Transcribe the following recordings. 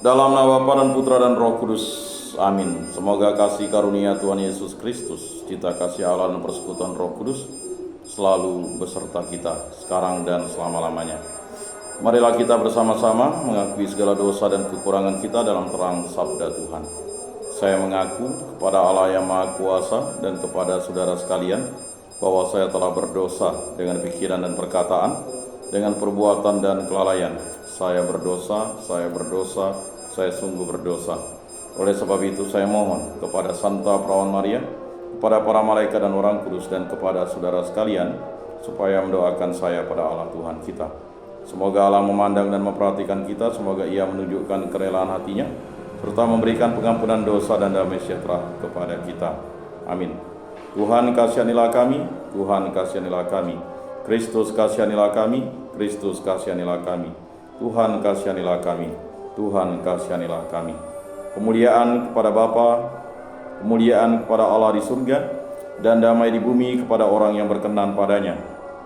Dalam nama Bapa dan Putra dan Roh Kudus. Amin. Semoga kasih karunia Tuhan Yesus Kristus, cita kasih Allah dan persekutuan Roh Kudus selalu beserta kita sekarang dan selama-lamanya. Marilah kita bersama-sama mengakui segala dosa dan kekurangan kita dalam terang sabda Tuhan. Saya mengaku kepada Allah yang Maha Kuasa dan kepada saudara sekalian bahwa saya telah berdosa dengan pikiran dan perkataan, dengan perbuatan dan kelalaian. Saya berdosa, saya sungguh berdosa. Oleh sebab itu saya mohon kepada Santa Perawan Maria, kepada para malaikat dan orang kudus, dan kepada saudara sekalian, supaya mendoakan saya pada Allah Tuhan kita. Semoga Allah memandang dan memperhatikan kita, semoga Ia menunjukkan kerelaan hatinya, serta memberikan pengampunan dosa dan damai sejahtera kepada kita. Amin. Tuhan kasihanilah kami, Tuhan kasihanilah kami. Kristus kasihanilah kami, Kristus kasihanilah kami. Tuhan kasihanilah kami, Tuhan kasihanilah kami. Kemuliaan kepada Bapa, kemuliaan kepada Allah di surga, dan damai di bumi kepada orang yang berkenan padanya.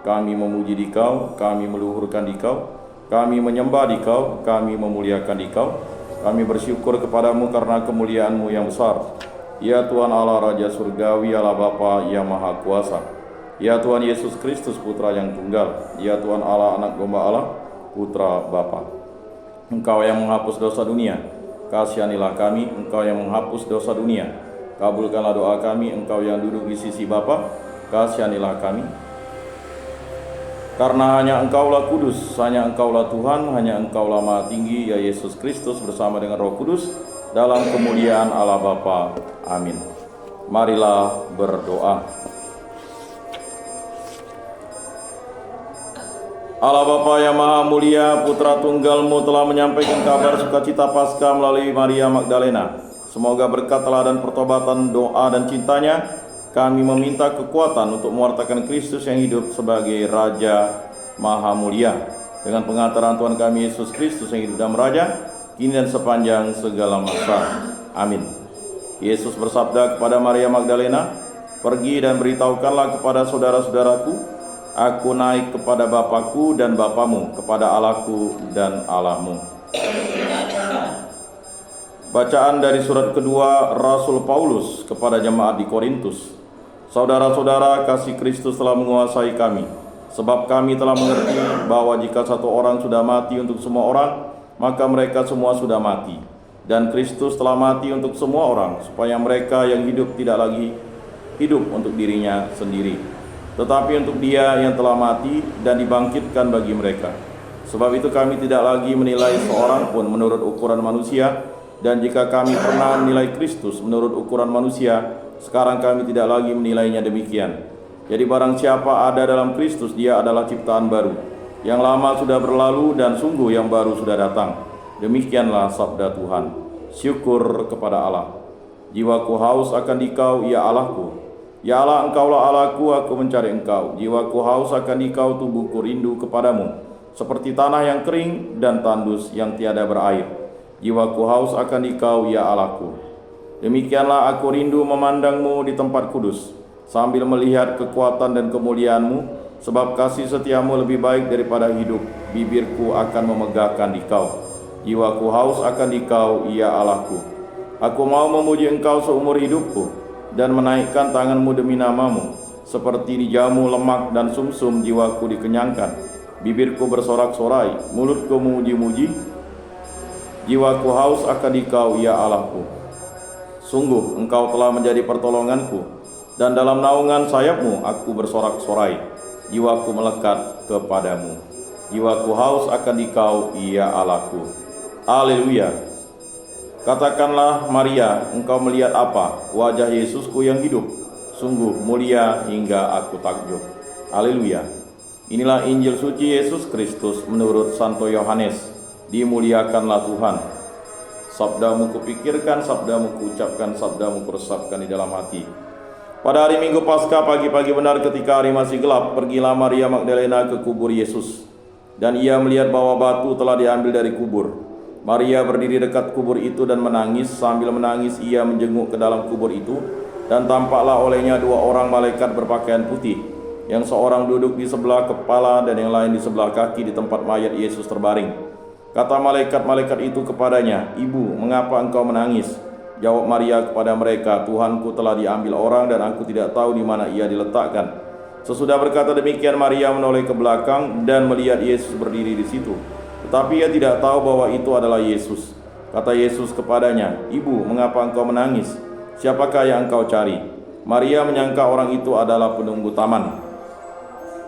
Kami memuji Dikau, kami meluhurkan Dikau, kami menyembah Dikau, kami memuliakan Dikau. Kami bersyukur kepadamu karena kemuliaan-Mu yang besar. Ya Tuhan Allah Raja Surgawi, Allah Bapa yang Maha Kuasa. Ya Tuhan Yesus Kristus Putra yang Tunggal. Ya Tuhan Allah Anak Domba Allah, Putra Bapa. Engkau yang menghapus dosa dunia, kasihanilah kami. Engkau yang menghapus dosa dunia, kabulkanlah doa kami. Engkau yang duduk di sisi Bapa, kasihanilah kami. Karena hanya Engkaulah kudus, hanya Engkaulah Tuhan, hanya Engkaulah Maha Tinggi, ya Yesus Kristus bersama dengan Roh Kudus, dalam kemuliaan Allah Bapa. Amin. Marilah berdoa. Allah Bapa yang Maha Mulia, Putra Tunggal-Mu telah menyampaikan kabar sukacita Paskah melalui Maria Magdalena. Semoga berkat teladan pertobatan, doa, dan cintanya, kami meminta kekuatan untuk mewartakan Kristus yang hidup sebagai Raja Maha Mulia. Dengan pengantaran Tuhan kami Yesus Kristus yang hidup dan meraja, kini dan sepanjang segala masa. Amin. Yesus bersabda kepada Maria Magdalena, "Pergi dan beritahukanlah kepada saudara-saudaraku, aku naik kepada Bapakku dan Bapamu, kepada Allahku dan Allahmu." Bacaan dari surat kedua Rasul Paulus kepada jemaat di Korintus. Saudara-saudara, kasih Kristus telah menguasai kami, sebab kami telah mengerti bahwa jika satu orang sudah mati untuk semua orang, maka mereka semua sudah mati. Dan Kristus telah mati untuk semua orang, supaya mereka yang hidup tidak lagi hidup untuk dirinya sendiri, tetapi untuk Dia yang telah mati dan dibangkitkan bagi mereka. Sebab itu kami tidak lagi menilai seorang pun menurut ukuran manusia, dan jika kami pernah menilai Kristus menurut ukuran manusia, sekarang kami tidak lagi menilainya demikian. Jadi barang siapa ada dalam Kristus, dia adalah ciptaan baru. Yang lama sudah berlalu dan sungguh yang baru sudah datang. Demikianlah sabda Tuhan. Syukur kepada Allah. Jiwaku haus akan Dikau, ya Allahku. Ya Allah, Engkaulah Allahku, aku mencari Engkau. Jiwaku haus akan Dikau, tubuhku rindu kepadamu, seperti tanah yang kering dan tandus yang tiada berair. Jiwaku haus akan Dikau, ya Allahku. Demikianlah aku rindu memandang-Mu di tempat kudus, sambil melihat kekuatan dan kemuliaan-Mu, sebab kasih setia-Mu lebih baik daripada hidup. Bibirku akan memegahkan Dikau. Jiwaku haus akan Dikau, ya Allahku. Aku mau memuji Engkau seumur hidupku, dan menaikkan tangan-Mu demi nama-Mu. Seperti dijamu lemak dan sumsum, jiwaku dikenyangkan. Bibirku bersorak-sorai, mulutku memuji-muji. Jiwaku haus akan Dikau, ya Allahku. Sungguh Engkau telah menjadi pertolonganku, dan dalam naungan sayap-Mu aku bersorak-sorai. Jiwaku melekat kepadamu. Jiwaku haus akan Dikau, ya Allahku. Haleluya. Katakanlah Maria, engkau melihat apa? Wajah Yesusku yang hidup, sungguh mulia hingga aku takjub. Haleluya. Inilah Injil suci Yesus Kristus menurut Santo Yohanes. Dimuliakanlah Tuhan. Sabda-Mu kupikirkan, Sabda-Mu kuucapkan, Sabda-Mu kuresapkan di dalam hati. Pada hari Minggu Paskah pagi-pagi benar ketika hari masih gelap, pergilah Maria Magdalena ke kubur Yesus. Dan ia melihat bahwa batu telah diambil dari kubur. Maria berdiri dekat kubur itu dan menangis. Sambil menangis ia menjenguk ke dalam kubur itu, dan tampaklah olehnya dua orang malaikat berpakaian putih, yang seorang duduk di sebelah kepala dan yang lain di sebelah kaki di tempat mayat Yesus terbaring. Kata malaikat-malaikat itu kepadanya, "Ibu, mengapa engkau menangis?" Jawab Maria kepada mereka, "Tuhanku telah diambil orang dan aku tidak tahu di mana ia diletakkan." Sesudah berkata demikian, Maria menoleh ke belakang dan melihat Yesus berdiri di situ. Tetapi ia tidak tahu bahwa itu adalah Yesus. Kata Yesus kepadanya, "Ibu, mengapa engkau menangis? Siapakah yang engkau cari?" Maria menyangka orang itu adalah penunggu taman.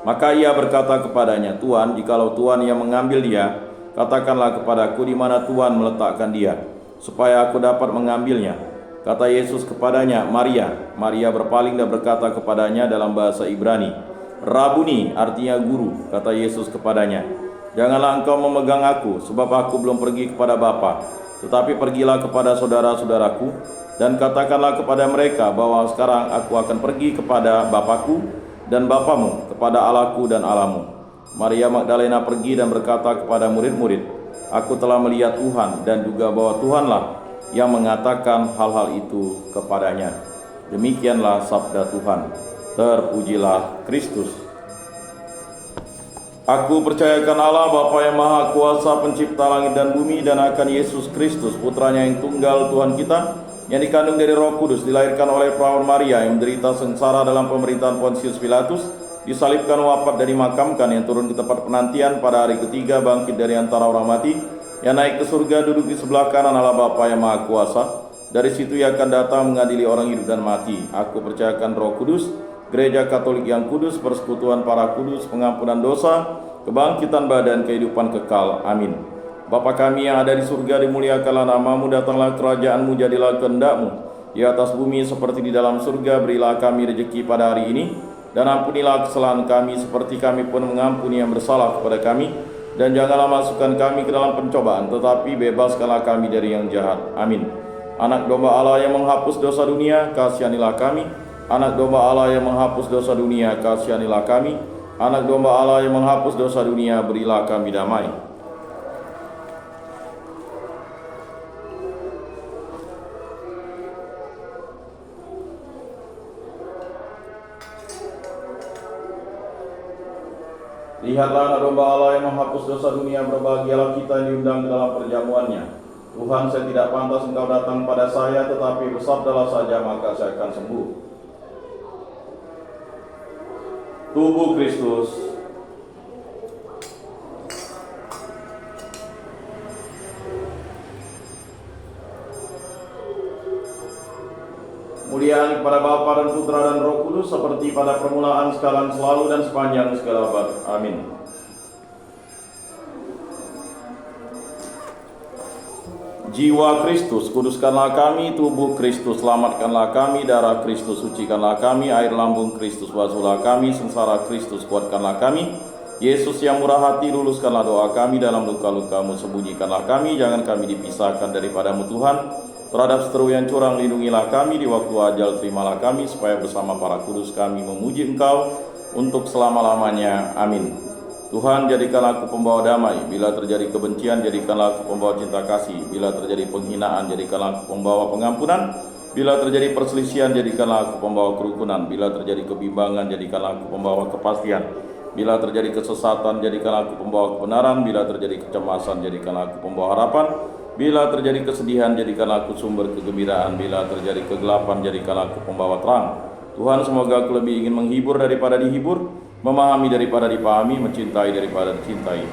Maka ia berkata kepadanya, "Tuhan, jikalau Tuhan yang mengambil dia, katakanlah kepadaku di mana Tuhan meletakkan dia, supaya aku dapat mengambilnya." Kata Yesus kepadanya, "Maria." Maria berpaling dan berkata kepadanya dalam bahasa Ibrani, "Rabuni," artinya guru. Kata Yesus kepadanya, "Janganlah engkau memegang aku, sebab aku belum pergi kepada Bapa. Tetapi pergilah kepada saudara-saudaraku, dan katakanlah kepada mereka bahwa sekarang aku akan pergi kepada Bapakku dan Bapamu, kepada Allahku dan Allahmu." Maria Magdalena pergi dan berkata kepada murid-murid, "Aku telah melihat Tuhan," dan juga bahwa Tuhanlah yang mengatakan hal-hal itu kepadanya. Demikianlah sabda Tuhan. Terpujilah Kristus. Aku percayakan Allah Bapa yang Maha Kuasa, pencipta langit dan bumi, dan akan Yesus Kristus, putranya yang tunggal Tuhan kita, yang dikandung dari Roh Kudus, dilahirkan oleh perawan Maria, yang menderita sengsara dalam pemerintahan Pontius Pilatus, disalibkan, wafat dan dimakamkan, yang turun ke tempat penantian, pada hari ketiga bangkit dari antara orang mati, yang naik ke surga, duduk di sebelah kanan Allah Bapa yang Maha Kuasa. Dari situ ia akan datang mengadili orang hidup dan mati. Aku percayakan Roh Kudus, Gereja Katolik yang kudus, persekutuan para kudus, pengampunan dosa, kebangkitan badan, kehidupan kekal. Amin. Bapa kami yang ada di surga, dimuliakanlah namamu, datanglah kerajaanmu, jadilah kehendakmu di atas bumi seperti di dalam surga. Berilah kami rezeki pada hari ini, dan ampunilah kesalahan kami seperti kami pun mengampuni yang bersalah kepada kami. Dan janganlah masukkan kami ke dalam pencobaan, tetapi bebaskanlah kami dari yang jahat. Amin. Anak domba Allah yang menghapus dosa dunia, kasihanilah kami. Anak domba Allah yang menghapus dosa dunia, kasihanilah kami. Anak domba Allah yang menghapus dosa dunia, berilah kami damai. Lihatlah anak domba Allah yang menghapus dosa dunia, berbahagialah kita yang diundang ke dalam perjamuannya. Tuhan, saya tidak pantas engkau datang pada saya, tetapi bersabdalah saja maka saya akan sembuh. Tubuh Kristus. Kemuliaan kepada Bapa dan Putra dan Roh Kudus, seperti pada permulaan, sekarang, selalu, dan sepanjang segala abad. Amin. Jiwa Kristus, kuduskanlah kami. Tubuh Kristus, selamatkanlah kami. Darah Kristus, sucikanlah kami. Air lambung Kristus, basuhlah kami. Sengsara Kristus, kuatkanlah kami. Yesus yang murah hati, luluskanlah doa kami. Dalam luka-lukamu, sembunyikanlah kami. Jangan kami dipisahkan daripadamu Tuhan. Terhadap seteru yang curang, lindungilah kami. Di waktu ajal, terimalah kami, supaya bersama para kudus kami memuji Engkau untuk selama-lamanya. Amin. Tuhan, jadikanlah aku pembawa damai. Bila terjadi kebencian, jadikanlah aku pembawa cinta kasih. Bila terjadi penghinaan, jadikanlah aku pembawa pengampunan. Bila terjadi perselisihan, jadikanlah aku pembawa kerukunan. Bila terjadi kebimbangan, jadikanlah aku pembawa kepastian. Bila terjadi kesesatan, jadikanlah aku pembawa kebenaran. Bila terjadi kecemasan, jadikanlah aku pembawa harapan. Bila terjadi kesedihan, jadikanlah aku sumber kegembiraan. Bila terjadi kegelapan, jadikanlah aku pembawa terang. Tuhan, semoga aku lebih ingin menghibur daripada dihibur, memahami daripada dipahami, mencintai daripada dicintai.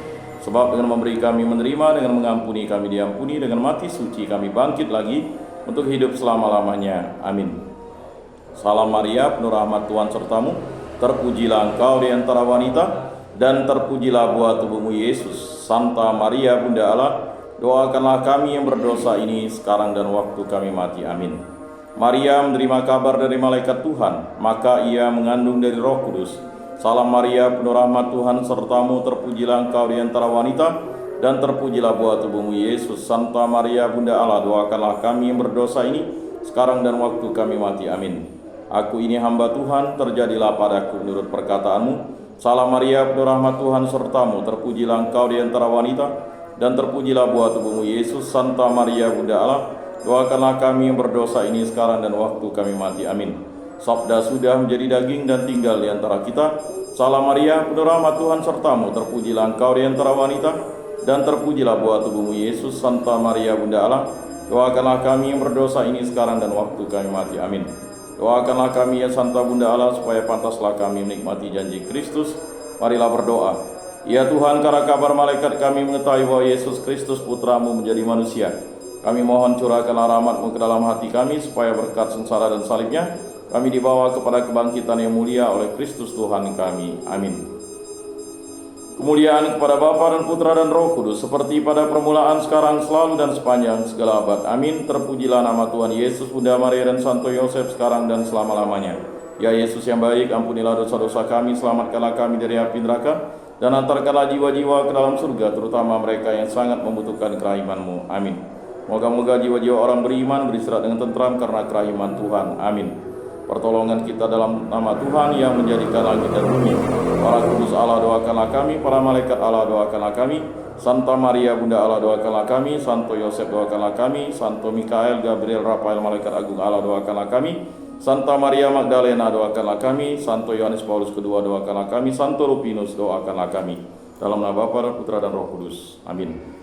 Sebab dengan memberi kami menerima, dengan mengampuni kami diampuni, dengan mati suci kami bangkit lagi untuk hidup selama-lamanya. Amin. Salam Maria, penuh rahmat Tuhan sertamu. Terpujilah engkau di antara wanita, dan terpujilah buah tubuhmu Yesus. Santa Maria, Bunda Allah, doakanlah kami yang berdosa ini sekarang dan waktu kami mati. Amin. Maria menerima kabar dari malaikat Tuhan, maka ia mengandung dari Roh Kudus. Salam Maria, penuh rahmat Tuhan sertamu. Terpujilah engkau di antara wanita, dan terpujilah buah tubuhmu Yesus. Santa Maria, Bunda Allah, doakanlah kami yang berdosa ini sekarang dan waktu kami mati. Amin. Aku ini hamba Tuhan, terjadilah padaku menurut perkataanmu. Salam Maria, penuh rahmat Tuhan sertamu. Terpujilah engkau di antara wanita, dan terpujilah buah tubuhmu Yesus. Santa Maria, Bunda Allah, doakanlah kami yang berdosa ini sekarang dan waktu kami mati. Amin. Sabda sudah menjadi daging dan tinggal di antara kita. Salam Maria, penuh rahmat Tuhan sertamu. Terpujilah engkau di antara wanita, dan terpujilah buah tubuhmu Yesus. Santa Maria Bunda Allah, doakanlah kami yang berdosa ini sekarang dan waktu kami mati. Amin. Doakanlah kami ya Santa Bunda Allah, supaya pantaslah kami menikmati janji Kristus. Marilah berdoa. Ya Tuhan, karena kabar malaikat kami mengetahui bahwa Yesus Kristus Putramu menjadi manusia. Kami mohon curahkanlah rahmat-Mu ke dalam hati kami, supaya berkat sengsara dan salibnya kami dibawa kepada kebangkitan yang mulia oleh Kristus Tuhan kami. Amin. Kemuliaan kepada Bapa dan Putra dan Roh Kudus, seperti pada permulaan, sekarang, selalu, dan sepanjang segala abad. Amin. Terpujilah nama Tuhan Yesus, Bunda Maria, dan Santo Yosef, sekarang dan selama-lamanya. Ya Yesus yang baik, ampunilah dosa-dosa kami, selamatkanlah kami dari api neraka, dan antarkanlah jiwa-jiwa ke dalam surga, terutama mereka yang sangat membutuhkan kerahiman-Mu. Amin. Moga-moga jiwa-jiwa orang beriman beristirahat dengan tentram karena kerahiman Tuhan. Amin. Pertolongan kita dalam nama Tuhan yang menjadikan langit dan bumi. Para kudus Allah, doakanlah kami. Para malaikat Allah, doakanlah kami. Santa Maria Bunda Allah, doakanlah kami. Santo Yosef, doakanlah kami. Santo Mikael, Gabriel, Rafael, malaikat agung Allah, doakanlah kami. Santa Maria Magdalena, doakanlah kami. Santo Yohanes Paulus II, doakanlah kami. Santo Rupinus, doakanlah kami. Dalam nama Bapa dan Putra dan Roh Kudus. Amin.